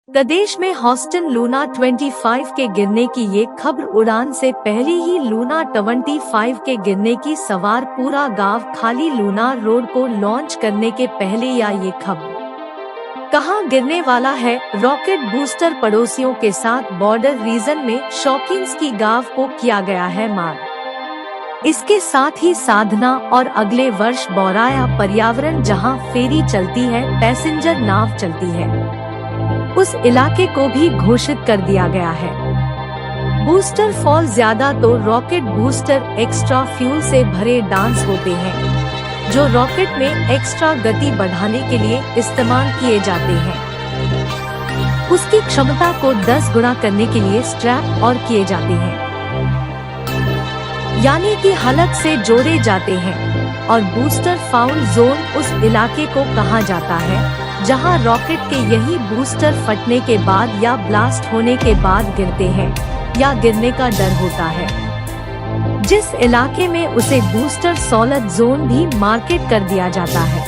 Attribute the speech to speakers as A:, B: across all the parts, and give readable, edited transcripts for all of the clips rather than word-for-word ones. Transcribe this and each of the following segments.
A: प्रदेश में Houston Luna 25 के गिरने की ये खबर उड़ान से पहले ही लूना 25 के गिरने की सवार पूरा गांव खाली लूना रोड को लॉन्च करने के पहले या ये खबर कहां गिरने वाला है। रॉकेट बूस्टर पड़ोसियों के साथ बॉर्डर रीजन में शौकीन्स की गांव को किया गया है मार। इसके साथ ही साधना और अगले वर्ष बौराया पर्यावरण जहां फेरी चलती है, पैसेंजर नाव चलती है, उस इलाके को भी घोषित कर दिया गया है। बूस्टर फॉल ज्यादा तो रॉकेट बूस्टर एक्स्ट्रा फ्यूल से भरे डांस होते हैं जो रॉकेट में एक्स्ट्रा गति बढ़ाने के लिए इस्तेमाल किए जाते हैं। उसकी क्षमता को 10 गुना करने के लिए स्ट्रैप और किए जाते हैं, यानी कि हलक से जोड़े जाते हैं। और बूस्टर फाउल जोन उस इलाके को कहा जाता है जहां रॉकेट के यही बूस्टर फटने के बाद या ब्लास्ट होने के बाद गिरते हैं या गिरने का डर होता है। जिस इलाके में उसे बूस्टर सॉलिड जोन भी मार्केट कर दिया जाता है,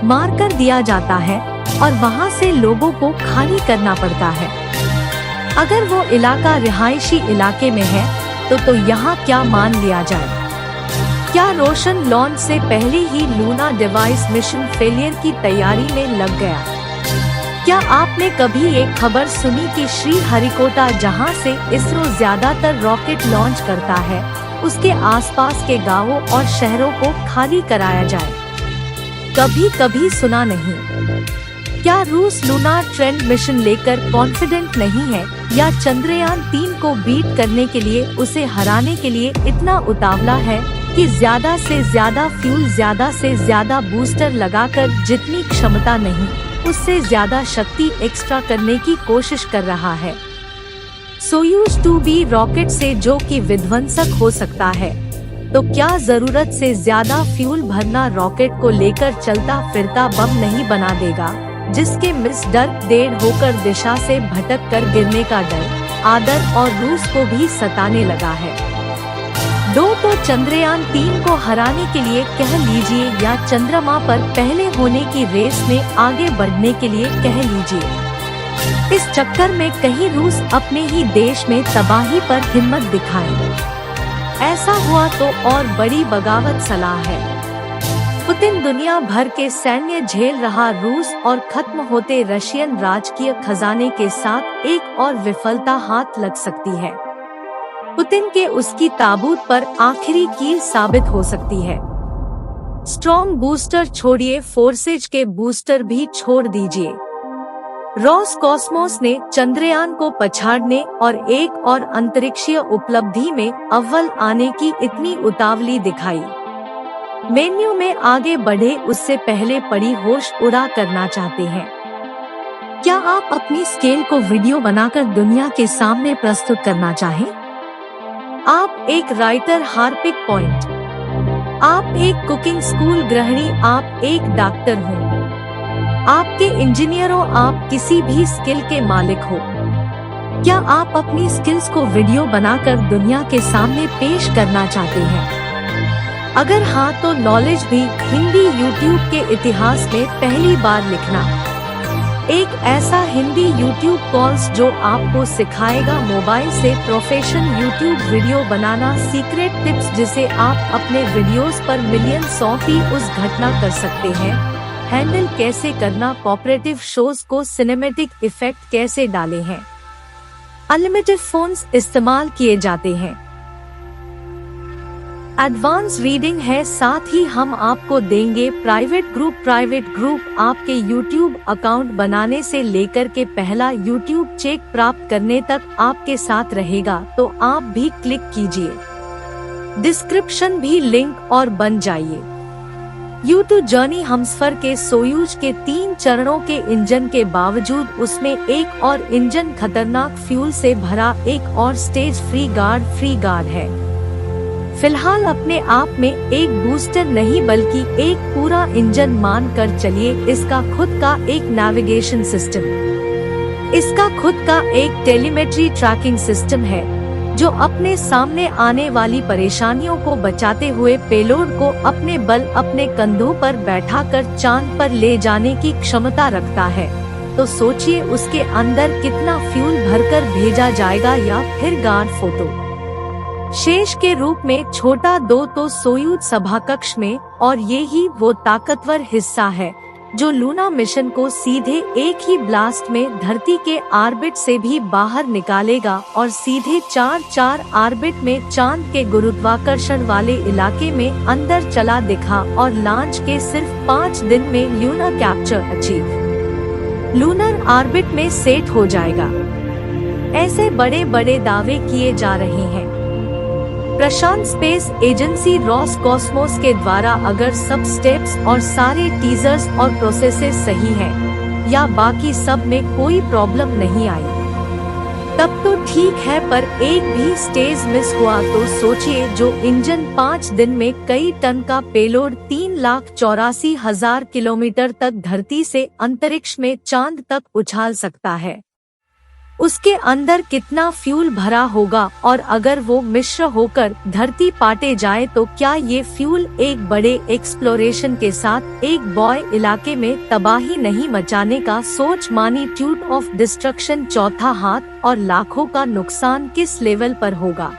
A: मार कर दिया जाता है और वहां से लोगों को खाली करना पड़ता है। अगर वो इलाका रिहायशी इलाके में है तो यहाँ क्या मान लिया जाए? क्या रोशन लॉन्च से पहले ही लूना डिवाइस मिशन फेलियर की तैयारी में लग गया? क्या आपने कभी एक खबर सुनी कि श्रीहरिकोटा जहां से इसरो ज्यादातर रॉकेट लॉन्च करता है, उसके आसपास के गांवों और शहरों को खाली कराया जाए? कभी सुना नहीं। क्या रूस लूनार ट्रेंड मिशन लेकर कॉन्फिडेंट नहीं है या चंद्रयान 3 को बीट करने के लिए, उसे हराने के लिए इतना उतावला है कि ज्यादा से ज्यादा फ्यूल, ज्यादा से ज्यादा बूस्टर लगाकर जितनी क्षमता नहीं उससे ज्यादा शक्ति एक्स्ट्रा करने की कोशिश कर रहा है। सोयूज 2B रॉकेट से जो कि विध्वंसक हो सकता है, तो क्या जरूरत से ज्यादा फ्यूल भरना रॉकेट को लेकर चलता फिरता बम नहीं बना देगा, जिसके मिस डर देर होकर दिशा से भटक कर गिरने का डर आदर और रूस को भी सताने लगा है। तो चंद्रयान 3 को हराने के लिए कह लीजिए या चंद्रमा पर पहले होने की रेस में आगे बढ़ने के लिए कह लीजिए। इस चक्कर में कहीं रूस अपने ही देश में तबाही पर हिम्मत दिखाए। ऐसा हुआ तो और बड़ी बगावत सलाह है। पुतिन दुनिया भर के सैन्य झेल रहा रूस और खत्म होते रशियन राजकीय खजाने के साथ एक और विफलता हाथ लग सकती है। पुतिन के उसकी ताबूत पर आखिरी कील साबित हो सकती है। स्ट्रॉन्ग बूस्टर छोड़िए, फोर्सेज के बूस्टर भी छोड़ दीजिए। रोसकॉस्मोस ने चंद्रयान को पछाड़ने और एक और अंतरिक्षीय उपलब्धि में अव्वल आने की इतनी उतावली दिखाई। मेन्यू में आगे बढ़े उससे पहले पड़ी होश उड़ा करना चाहते हैं। क्या आप अपनी स्केल को वीडियो बनाकर दुनिया के सामने प्रस्तुत करना चाहें? आप एक राइटर हार्पिक पॉइंट, आप एक कुकिंग स्कूल गृहिणी, आप एक डॉक्टर हो, आपके इंजीनियरों, आप किसी भी स्किल के मालिक हो। क्या आप अपनी स्किल्स को वीडियो बनाकर दुनिया के सामने पेश करना चाहते हैं? अगर हाँ तो नॉलेज भी हिंदी यूट्यूब के इतिहास में पहली बार लिखना। एक ऐसा हिंदी यूट्यूब कोर्स जो आपको सिखाएगा मोबाइल से प्रोफेशनल यूट्यूब वीडियो बनाना, सीक्रेट टिप्स जिसे आप अपने वीडियोस पर मिलियंस ही उस घटना कर सकते हैं, हैंडल कैसे करना, कोऑपरेटिव शोज को सिनेमैटिक इफेक्ट कैसे डाले हैं, अनलिमिटेड फोन्स इस्तेमाल किए जाते हैं, एडवांस रीडिंग है। साथ ही हम आपको देंगे प्राइवेट ग्रुप आपके YouTube अकाउंट बनाने से लेकर के पहला YouTube चेक प्राप्त करने तक आपके साथ रहेगा, तो आप भी क्लिक कीजिए। डिस्क्रिप्शन भी लिंक और बन जाइए। U2 जर्नी हमसफर के सोयूज के 3 चरणों के इंजन के बावजूद उसमें एक और इंजन खतरनाक फ्यूल से भरा एक और स्टेज फ्री गार्ड है। फिलहाल अपने आप में एक बूस्टर नहीं बल्कि एक पूरा इंजन मान कर चलिए। इसका खुद का एक नेविगेशन सिस्टम, इसका खुद का एक टेलीमेट्री ट्रैकिंग सिस्टम है जो अपने सामने आने वाली परेशानियों को बचाते हुए पेलोड को अपने कंधों पर बैठाकर चांद पर ले जाने की क्षमता रखता है। तो सोचिए उसके अंदर कितना फ्यूल भरकर भेजा जाएगा। या फिर गार्ड फोटो शेष के रूप में छोटा 2 तो सोयूज सभाकक्ष में, और ये ही वो ताकतवर हिस्सा है जो लूना मिशन को सीधे एक ही ब्लास्ट में धरती के ऑर्बिट से भी बाहर निकालेगा और सीधे 4 ऑर्बिट में चांद के गुरुत्वाकर्षण वाले इलाके में अंदर चला दिखा और लॉन्च के सिर्फ 5 दिन में lunar capture achieve lunar orbit में सेट हो जाएगा। ऐसे बड़े बड़े दावे किए जा रहे हैं। प्रशांत स्पेस एजेंसी रॉसकॉस्मोस के द्वारा अगर सब स्टेप्स और सारे टीजर्स और प्रोसेसेस सही हैं, या बाकी सब में कोई प्रॉब्लम नहीं आई, तब तो ठीक है। पर एक भी स्टेज मिस हुआ तो सोचिए, जो इंजन 5 दिन में कई टन का पेलोड 3,84,000 किलोमीटर तक धरती से अंतरिक्ष में चांद तक उछाल सकता है, उसके अंदर कितना फ्यूल भरा होगा। और अगर वो मिश्र होकर धरती पाटे जाए तो क्या ये फ्यूल एक बड़े एक्सप्लोरेशन के साथ एक बॉय इलाके में तबाही नहीं मचाने का सोच मैग्नीट्यूड ऑफ डिस्ट्रक्शन चौथा हाथ और लाखों का नुकसान किस लेवल पर होगा।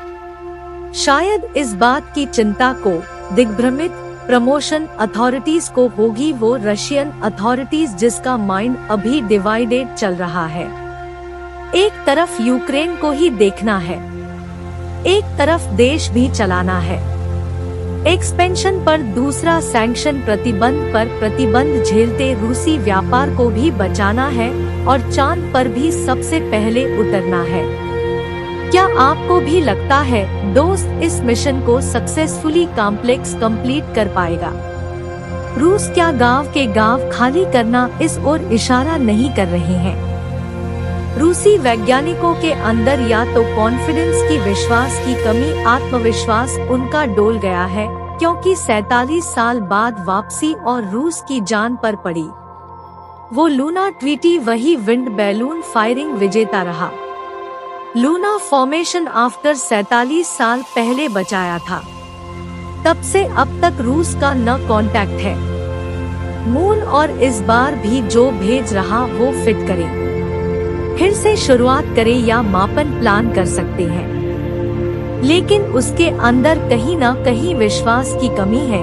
A: शायद इस बात की चिंता को दिग्भ्रमित प्रमोशन अथॉरिटीज को होगी, वो रशियन अथॉरिटीज जिसका माइंड अभी डिवाइडेड चल रहा है। एक तरफ यूक्रेन को ही देखना है, एक तरफ देश भी चलाना है। एक्सपेंशन पर दूसरा सैंक्शन प्रतिबंध पर प्रतिबंध झेलते रूसी व्यापार को भी बचाना है और चांद पर भी सबसे पहले उतरना है। क्या आपको भी लगता है दोस्त इस मिशन को सक्सेसफुली कॉम्प्लेक्स कंप्लीट कर पाएगा? रूस क्या गांव के गांव खाली करना इस ओर इशारा नहीं कर रहे हैं? रूसी वैज्ञानिकों के अंदर या तो कॉन्फिडेंस की विश्वास की कमी, आत्मविश्वास उनका डोल गया है, क्योंकि 47 साल बाद वापसी और रूस की जान पर पड़ी। वो लूना ट्वीटी वही विंड बैलून फायरिंग विजेता रहा। लूना फॉर्मेशन आफ्टर 47 साल पहले बचाया था। तब से अब तक रूस का न कांटेक्ट है मून, और इस बार भी जो भेज रहा वो फिट करे, फिर से शुरुआत करें या मापन प्लान कर सकते हैं। लेकिन उसके अंदर कहीं न कहीं विश्वास की कमी है,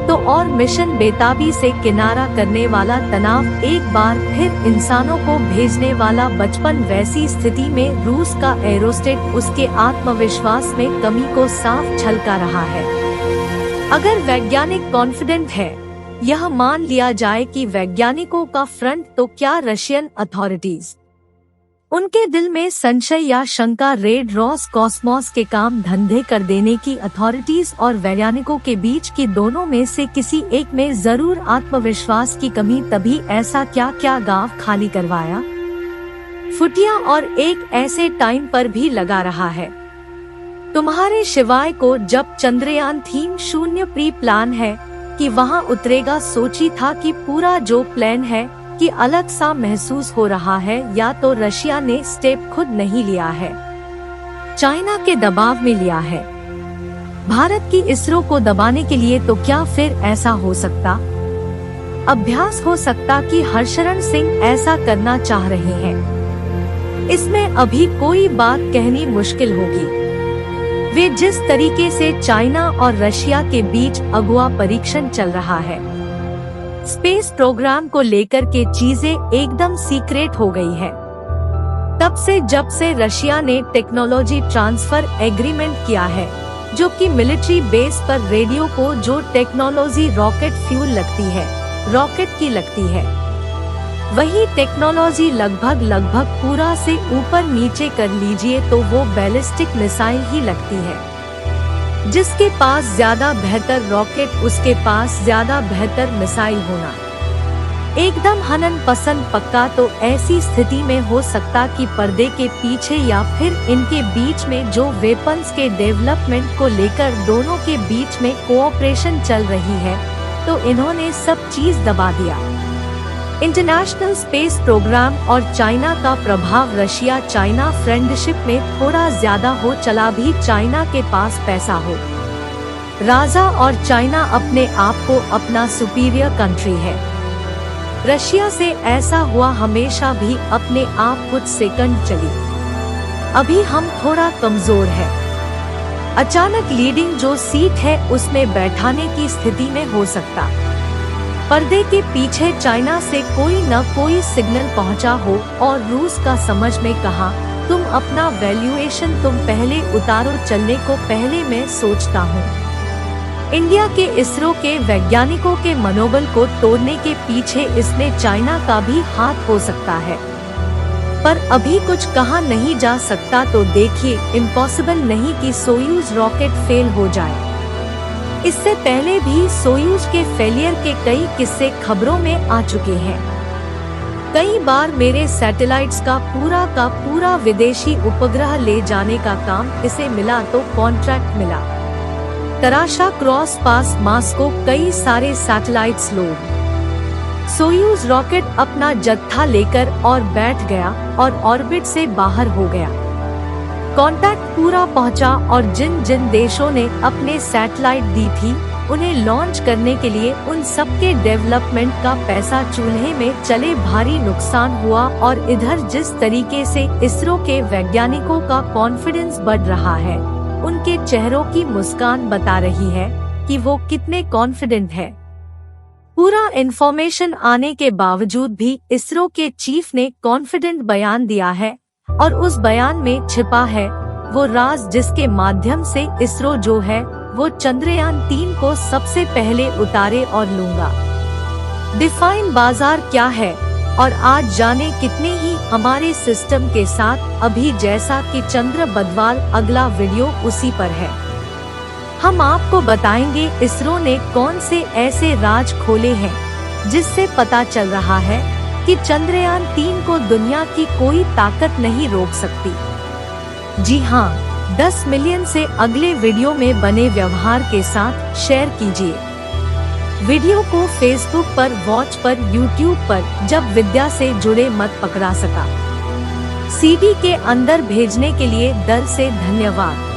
A: तो और मिशन बेताबी से किनारा करने वाला तनाव, एक बार फिर इंसानों को भेजने वाला बचपन, वैसी स्थिति में रूस का एरोस्टेट उसके आत्मविश्वास में कमी को साफ झलका रहा है। अगर वैज्ञानिक कॉन्फिडेंट है, यह मान लिया जाए कि वैज्ञानिकों का फ्रंट, तो क्या रशियन अथॉरिटीज उनके दिल में संशय या शंका रेड रॉसकॉस्मोस के काम धंधे कर देने की अथॉरिटीज और वैज्ञानिकों के बीच की दोनों में से किसी एक में जरूर आत्मविश्वास की कमी, तभी ऐसा क्या गांव खाली करवाया फुटिया और एक ऐसे टाइम पर भी लगा रहा है। तुम्हारे शिवाय को जब चंद्रयान थीम 0 प्री प्लान है कि वहां उतरेगा, सोची था कि पूरा जो प्लान है कि अलग सा महसूस हो रहा है, या तो रशिया ने स्टेप खुद नहीं लिया है, चाइना के दबाव में लिया है, भारत की इसरो को दबाने के लिए, तो क्या फिर ऐसा हो सकता अभ्यास हो सकता कि हर्षरण सिंह ऐसा करना चाह रहे हैं? इसमें अभी कोई बात कहनी मुश्किल होगी। वे जिस तरीके से चाइना और रशिया के बीच अगुआ परीक्षण चल रहा है, स्पेस प्रोग्राम को लेकर के चीजें एकदम सीक्रेट हो गई है। तब से जब से रशिया ने टेक्नोलॉजी ट्रांसफर एग्रीमेंट किया है, जो कि मिलिट्री बेस पर रेडियो को जो टेक्नोलॉजी रॉकेट फ्यूल लगती है, रॉकेट की लगती है, वही टेक्नोलॉजी लगभग पूरा से ऊपर नीचे कर लीजिए तो वो बैलिस्टिक मिसाइल ही लगती है। जिसके पास ज्यादा बेहतर रॉकेट, उसके पास ज्यादा बेहतर मिसाइल होना एकदम हनन पसंद पक्का। तो ऐसी स्थिति में हो सकता कि पर्दे के पीछे या फिर इनके बीच में जो वेपन्स के डेवलपमेंट को लेकर दोनों के बीच में कोऑपरेशन चल रही है, तो इन्होंने सब चीज दबा दिया। इंटरनेशनल स्पेस प्रोग्राम और चाइना का प्रभाव, रशिया चाइना फ्रेंडशिप में थोड़ा ज्यादा हो, चला भी चाइना के पास पैसा हो, राजा और चाइना अपने आप को अपना सुपीरियर कंट्री है। रशिया से ऐसा हुआ हमेशा भी अपने आप कुछ सेकंड चली। अभी हम थोड़ा कमजोर है। अचानक लीडिंग जो सीट है उसमें बैठाने की स्थिति में हो सकता। पर्दे के पीछे चाइना से कोई न कोई सिग्नल पहुंचा हो और रूस का समझ में कहा, तुम अपना वैल्यूएशन तुम पहले उतारो, चलने को पहले मैं सोचता हूँ। इंडिया के इसरो के वैज्ञानिकों के मनोबल को तोड़ने के पीछे इसमें चाइना का भी हाथ हो सकता है, पर अभी कुछ कहा नहीं जा सकता। तो देखिए, इम्पॉसिबल नहीं कि सोयूज रॉकेट फेल हो जाए। इससे पहले भी सोयूज के फेलियर के कई किस्से खबरों में आ चुके हैं। कई बार मेरे सैटेलाइट्स का पूरा विदेशी उपग्रह ले जाने का काम इसे मिला तो कॉन्ट्रैक्ट मिला। तराशा क्रॉस पास मास्को कई सारे सैटेलाइट्स लोड। सोयूज रॉकेट अपना जत्था लेकर और बैठ गया और ऑर्बिट से बाहर हो गया। कांटेक्ट पूरा पहुंचा और जिन जिन देशों ने अपने सैटेलाइट दी थी उन्हें लॉन्च करने के लिए उन सबके डेवलपमेंट का पैसा चूल्हे में चले भारी नुकसान हुआ। और इधर जिस तरीके से इसरो के वैज्ञानिकों का कॉन्फिडेंस बढ़ रहा है, उनके चेहरों की मुस्कान बता रही है कि वो कितने कॉन्फिडेंट है। पूरा इन्फॉर्मेशन आने के बावजूद भी इसरो के चीफ ने कॉन्फिडेंट बयान दिया है और उस बयान में छिपा है वो राज जिसके माध्यम से इसरो जो है वो चंद्रयान 3 को सबसे पहले उतारे और लूंगा। डिफाइन बाजार क्या है और आज जाने कितने ही हमारे सिस्टम के साथ अभी जैसा कि चंद्र बदवाल। अगला वीडियो उसी पर है। हम आपको बताएंगे इसरो ने कौन से ऐसे राज खोले हैं जिससे पता चल रहा है कि चंद्रयान 3 को दुनिया की कोई ताकत नहीं रोक सकती। जी हाँ, 10 मिलियन से अगले वीडियो में बने व्यवहार के साथ शेयर कीजिए। वीडियो को फेसबुक पर, वॉच पर, यूट्यूब पर जब विद्या से जुड़े मत पकड़ा सका। सीडी के अंदर भेजने के लिए दिल से धन्यवाद।